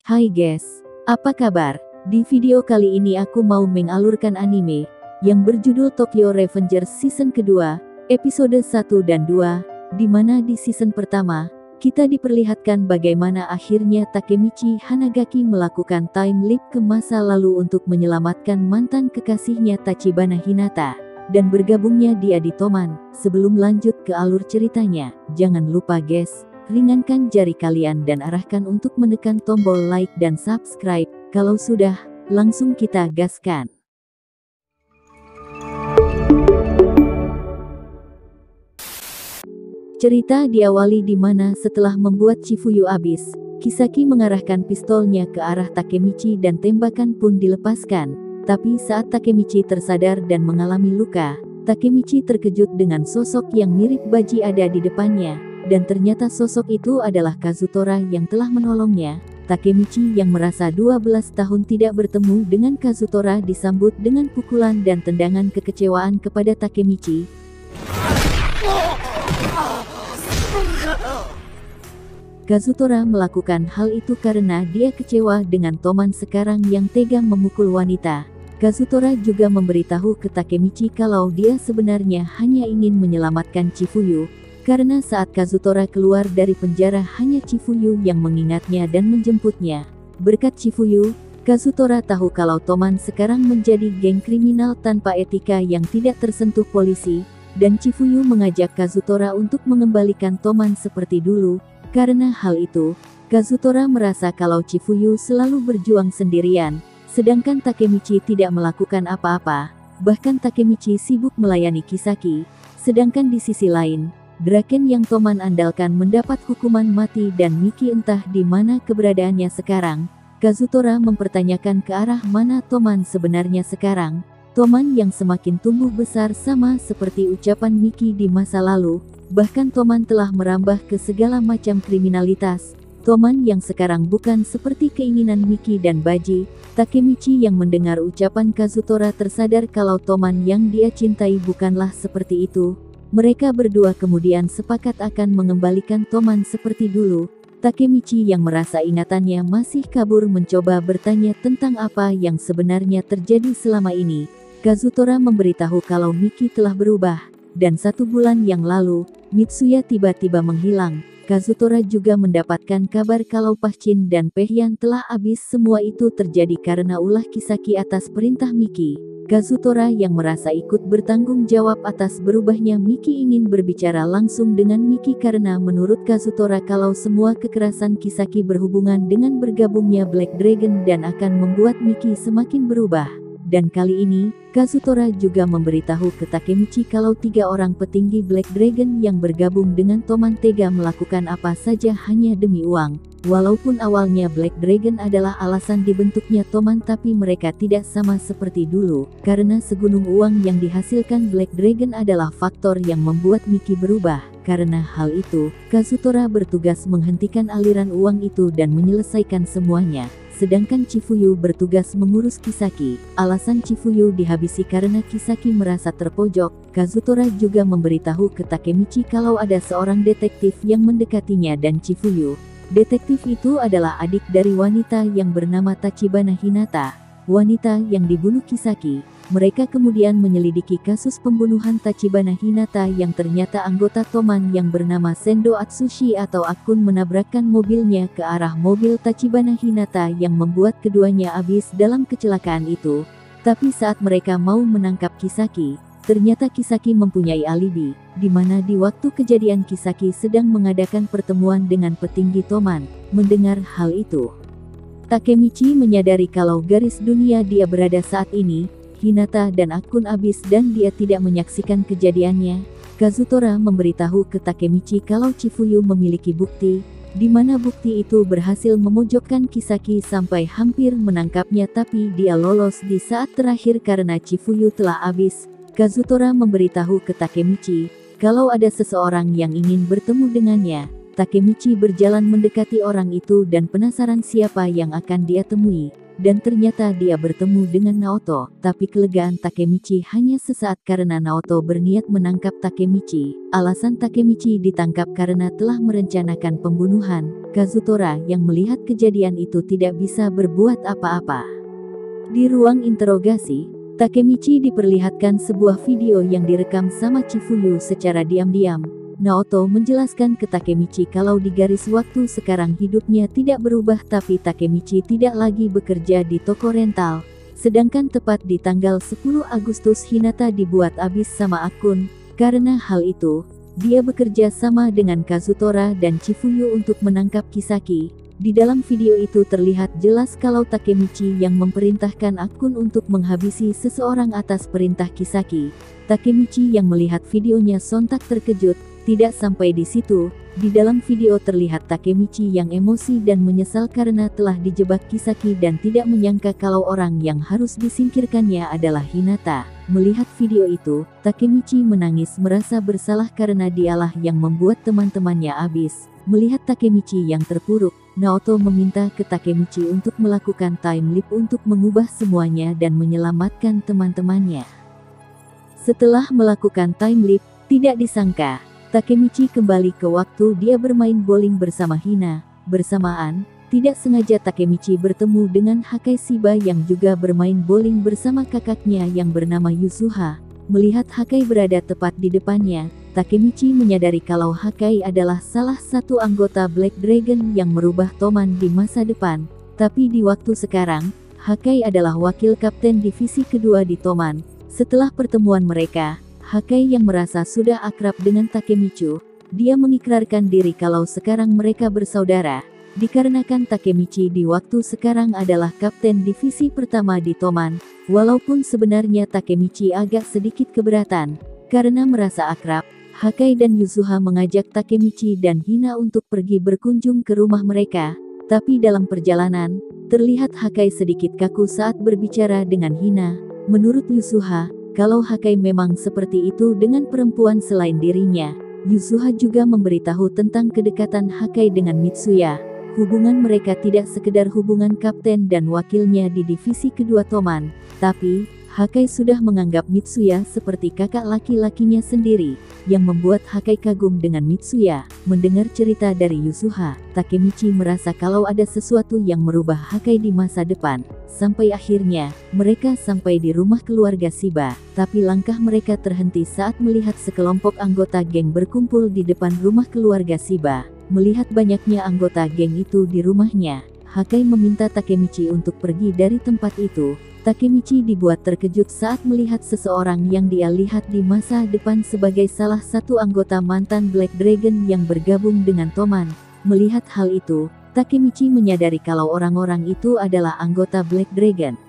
Hai guys, apa kabar? Di video kali ini aku mau mengalurkan anime yang berjudul Tokyo Revengers season kedua, episode 1 dan 2, di mana di season pertama, kita diperlihatkan bagaimana akhirnya Takemichi Hanagaki melakukan time leap ke masa lalu untuk menyelamatkan mantan kekasihnya Tachibana Hinata, dan bergabungnya dia di Toman. Sebelum lanjut ke alur ceritanya, jangan lupa guys, ringankan jari kalian dan arahkan untuk menekan tombol like dan subscribe. Kalau sudah, langsung kita gaskan. Cerita diawali di mana setelah membuat Chifuyu habis, Kisaki mengarahkan pistolnya ke arah Takemichi dan tembakan pun dilepaskan. Tapi saat Takemichi tersadar dan mengalami luka, Takemichi terkejut dengan sosok yang mirip Baji ada di depannya. Dan ternyata sosok itu adalah Kazutora yang telah menolongnya. Takemichi yang merasa 12 tahun tidak bertemu dengan Kazutora disambut dengan pukulan dan tendangan kekecewaan kepada Takemichi. Kazutora melakukan hal itu karena dia kecewa dengan Toman sekarang yang tega memukul wanita. Kazutora juga memberitahu ke Takemichi kalau dia sebenarnya hanya ingin menyelamatkan Chifuyu. Karena saat Kazutora keluar dari penjara hanya Chifuyu yang mengingatnya dan menjemputnya. Berkat Chifuyu, Kazutora tahu kalau Toman sekarang menjadi geng kriminal tanpa etika yang tidak tersentuh polisi, dan Chifuyu mengajak Kazutora untuk mengembalikan Toman seperti dulu. Karena hal itu, Kazutora merasa kalau Chifuyu selalu berjuang sendirian, sedangkan Takemichi tidak melakukan apa-apa. Bahkan Takemichi sibuk melayani Kisaki, sedangkan di sisi lain, Draken yang Toman andalkan mendapat hukuman mati dan Miki entah di mana keberadaannya sekarang. Kazutora mempertanyakan ke arah mana Toman sebenarnya sekarang. Toman yang semakin tumbuh besar sama seperti ucapan Miki di masa lalu. Bahkan Toman telah merambah ke segala macam kriminalitas. Toman yang sekarang bukan seperti keinginan Miki dan Baji. Takemichi yang mendengar ucapan Kazutora tersadar kalau Toman yang dia cintai bukanlah seperti itu. Mereka berdua kemudian sepakat akan mengembalikan Toman seperti dulu. Takemichi yang merasa ingatannya masih kabur mencoba bertanya tentang apa yang sebenarnya terjadi selama ini. Kazutora memberitahu kalau Miki telah berubah, dan 1 bulan yang lalu, Mitsuya tiba-tiba menghilang. Kazutora juga mendapatkan kabar kalau Pachin dan Pehyan telah habis. Semua itu terjadi karena ulah Kisaki atas perintah Miki. Kazutora yang merasa ikut bertanggung jawab atas berubahnya Miki ingin berbicara langsung dengan Miki karena menurut Kazutora kalau semua kekerasan Kisaki berhubungan dengan bergabungnya Black Dragon dan akan membuat Miki semakin berubah. Dan kali ini, Kazutora juga memberitahu ke Takemichi kalau 3 orang petinggi Black Dragon yang bergabung dengan Toman tega melakukan apa saja hanya demi uang. Walaupun awalnya Black Dragon adalah alasan dibentuknya Toman, tapi mereka tidak sama seperti dulu. Karena segunung uang yang dihasilkan Black Dragon adalah faktor yang membuat Miki berubah. Karena hal itu, Kazutora bertugas menghentikan aliran uang itu dan menyelesaikan semuanya. Sedangkan Chifuyu bertugas mengurus Kisaki. Alasan Chifuyu dihabisi karena Kisaki merasa terpojok. Kazutora juga memberitahu ke Takemichi kalau ada seorang detektif yang mendekatinya dan Chifuyu. Detektif itu adalah adik dari wanita yang bernama Tachibana Hinata, wanita yang dibunuh Kisaki. Mereka kemudian menyelidiki kasus pembunuhan Tachibana Hinata yang ternyata anggota Toman yang bernama Sendo Atsushi atau Akun menabrakkan mobilnya ke arah mobil Tachibana Hinata yang membuat keduanya habis dalam kecelakaan itu. Tapi saat mereka mau menangkap Kisaki, ternyata Kisaki mempunyai alibi, di mana di waktu kejadian Kisaki sedang mengadakan pertemuan dengan petinggi Toman. Mendengar hal itu, Takemichi menyadari kalau garis dunia dia berada saat ini, Hinata dan Akun habis dan dia tidak menyaksikan kejadiannya. Kazutora memberitahu ke Takemichi kalau Chifuyu memiliki bukti, di mana bukti itu berhasil memojokkan Kisaki sampai hampir menangkapnya, tapi dia lolos di saat terakhir karena Chifuyu telah habis. Kazutora memberitahu ke Takemichi kalau ada seseorang yang ingin bertemu dengannya. Takemichi berjalan mendekati orang itu dan penasaran siapa yang akan dia temui. dan ternyata dia bertemu dengan Naoto. Tapi kelegaan Takemichi hanya sesaat karena Naoto berniat menangkap Takemichi. Alasan Takemichi ditangkap karena telah merencanakan pembunuhan Kazutora yang melihat kejadian itu tidak bisa berbuat apa-apa. Di ruang interogasi, Takemichi diperlihatkan sebuah video yang direkam sama Chifuyu secara diam-diam. Naoto menjelaskan ke Takemichi kalau di garis waktu sekarang hidupnya tidak berubah, tapi Takemichi tidak lagi bekerja di toko rental. Sedangkan tepat di tanggal 10 Agustus Hinata dibuat abis sama akun. Karena hal itu, dia bekerja sama dengan Kazutora dan Chifuyu untuk menangkap Kisaki. Di dalam video itu terlihat jelas kalau Takemichi yang memerintahkan akun untuk menghabisi seseorang atas perintah Kisaki. Takemichi yang melihat videonya sontak terkejut. Tidak sampai di situ, di dalam video terlihat Takemichi yang emosi dan menyesal karena telah dijebak Kisaki dan tidak menyangka kalau orang yang harus disingkirkannya adalah Hinata. Melihat video itu, Takemichi menangis merasa bersalah karena dialah yang membuat teman-temannya habis. Melihat Takemichi yang terpuruk, Naoto meminta ke Takemichi untuk melakukan time leap untuk mengubah semuanya dan menyelamatkan teman-temannya. Setelah melakukan time leap, tidak disangka, Takemichi kembali ke waktu dia bermain bowling bersama Hina. Bersamaan, tidak sengaja Takemichi bertemu dengan Hakai Shiba yang juga bermain bowling bersama kakaknya yang bernama Yusuha. Melihat Hakai berada tepat di depannya, Takemichi menyadari kalau Hakai adalah salah satu anggota Black Dragon yang merubah Toman di masa depan. Tapi di waktu sekarang, Hakai adalah wakil kapten divisi kedua di Toman. Setelah pertemuan mereka, Hakai yang merasa sudah akrab dengan Takemichi, dia mengikrarkan diri kalau sekarang mereka bersaudara. Dikarenakan Takemichi di waktu sekarang adalah kapten divisi pertama di Toman, walaupun sebenarnya Takemichi agak sedikit keberatan. Karena merasa akrab, Hakai dan Yusuha mengajak Takemichi dan Hina untuk pergi berkunjung ke rumah mereka. Tapi dalam perjalanan, terlihat Hakai sedikit kaku saat berbicara dengan Hina. Menurut Yusuha, kalau Hakai memang seperti itu dengan perempuan selain dirinya. Yusuha juga memberitahu tentang kedekatan Hakai dengan Mitsuya. Hubungan mereka tidak sekedar hubungan kapten dan wakilnya di divisi kedua Toman, tapi Hakai sudah menganggap Mitsuya seperti kakak laki-lakinya sendiri, yang membuat Hakai kagum dengan Mitsuya. Mendengar cerita dari Yusuha, Takemichi merasa kalau ada sesuatu yang merubah Hakai di masa depan. Sampai akhirnya, mereka sampai di rumah keluarga Shiba, tapi langkah mereka terhenti saat melihat sekelompok anggota geng berkumpul di depan rumah keluarga Shiba. Melihat banyaknya anggota geng itu di rumahnya, Hakai meminta Takemichi untuk pergi dari tempat itu. Takemichi dibuat terkejut saat melihat seseorang yang dia lihat di masa depan sebagai salah satu anggota mantan Black Dragon yang bergabung dengan Toman. Melihat hal itu, Takemichi menyadari kalau orang-orang itu adalah anggota Black Dragon.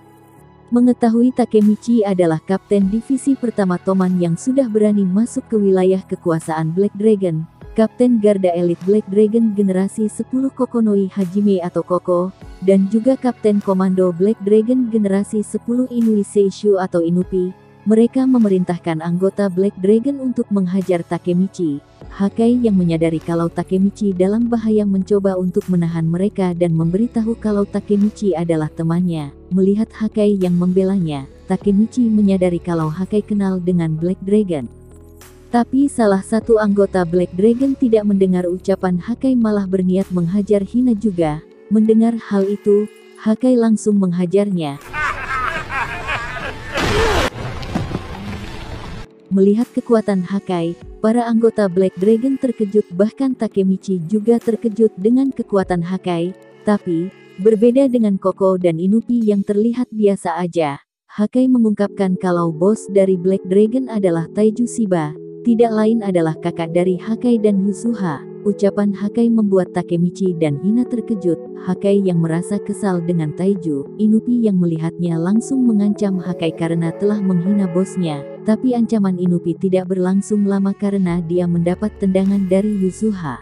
Mengetahui Takemichi adalah kapten divisi pertama Toman yang sudah berani masuk ke wilayah kekuasaan Black Dragon, Kapten Garda Elit Black Dragon Generasi 10 Kokonoi Hajime atau Koko, dan juga Kapten Komando Black Dragon Generasi 10 Inui Seishu atau Inupi. Mereka memerintahkan anggota Black Dragon untuk menghajar Takemichi. Hakai yang menyadari kalau Takemichi dalam bahaya mencoba untuk menahan mereka dan memberitahu kalau Takemichi adalah temannya. Melihat Hakai yang membelanya, Takemichi menyadari kalau Hakai kenal dengan Black Dragon. Tapi salah satu anggota Black Dragon tidak mendengar ucapan Hakai, malah berniat menghajar Hina juga. Mendengar hal itu, Hakai langsung menghajarnya. Melihat kekuatan Hakai, para anggota Black Dragon terkejut, bahkan Takemichi juga terkejut dengan kekuatan Hakai. Tapi, berbeda dengan Koko dan Inupi yang terlihat biasa aja, Hakai mengungkapkan kalau bos dari Black Dragon adalah Taiju Shiba. Tidak lain adalah kakak dari Hakai dan Yusuha. Ucapan Hakai membuat Takemichi dan Hina terkejut. Hakai yang merasa kesal dengan Taiju, Inupi yang melihatnya langsung mengancam Hakai karena telah menghina bosnya. Tapi ancaman Inupi tidak berlangsung lama karena dia mendapat tendangan dari Yusuha.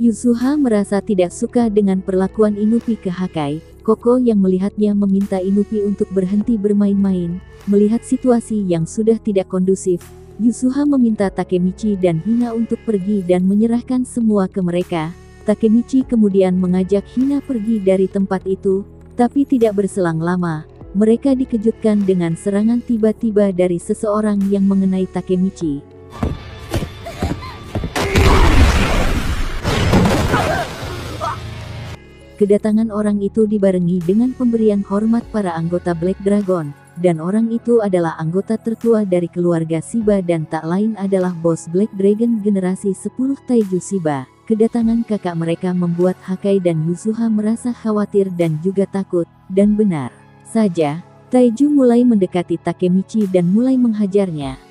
Yusuha merasa tidak suka dengan perlakuan Inupi ke Hakai. Koko yang melihatnya meminta Inupi untuk berhenti bermain-main. Melihat situasi yang sudah tidak kondusif, Yusuha meminta Takemichi dan Hina untuk pergi dan menyerahkan semua ke mereka. Takemichi kemudian mengajak Hina pergi dari tempat itu. Tapi tidak berselang lama, mereka dikejutkan dengan serangan tiba-tiba dari seseorang yang mengenai Takemichi. Kedatangan orang itu dibarengi dengan pemberian hormat para anggota Black Dragon, dan orang itu adalah anggota tertua dari keluarga Shiba dan tak lain adalah bos Black Dragon generasi 10 Taiju Shiba. Kedatangan kakak mereka membuat Hakai dan Yuzuha merasa khawatir dan juga takut, dan benar saja, Taiju mulai mendekati Takemichi dan mulai menghajarnya.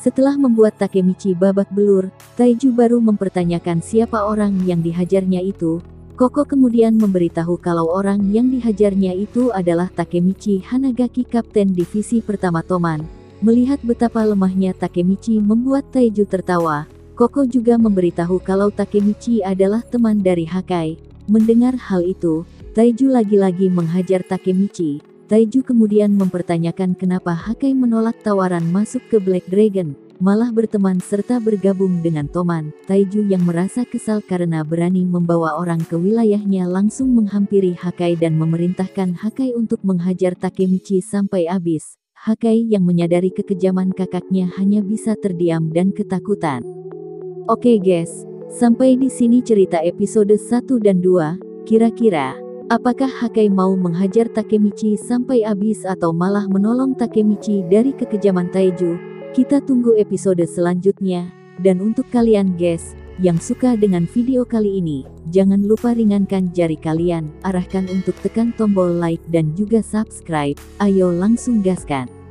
Setelah membuat Takemichi babak belur, Taiju baru mempertanyakan siapa orang yang dihajarnya itu. Koko kemudian memberitahu kalau orang yang dihajarnya itu adalah Takemichi Hanagaki, Kapten Divisi Pertama Toman. Melihat betapa lemahnya Takemichi membuat Taiju tertawa. Koko juga memberitahu kalau Takemichi adalah teman dari Hakai. Mendengar hal itu, Taiju lagi-lagi menghajar Takemichi. Taiju kemudian mempertanyakan kenapa Hakai menolak tawaran masuk ke Black Dragon, malah berteman serta bergabung dengan Toman. Taiju yang merasa kesal karena berani membawa orang ke wilayahnya langsung menghampiri Hakai dan memerintahkan Hakai untuk menghajar Takemichi sampai habis. Hakai yang menyadari kekejaman kakaknya hanya bisa terdiam dan ketakutan. Oke guys, sampai di sini cerita episode 1 dan 2, kira-kira apakah Hakai mau menghajar Takemichi sampai habis atau malah menolong Takemichi dari kekejaman Taiju? Kita tunggu episode selanjutnya. Dan untuk kalian guys, yang suka dengan video kali ini, jangan lupa ringankan jari kalian, arahkan untuk tekan tombol like dan juga subscribe. Ayo langsung gaskan.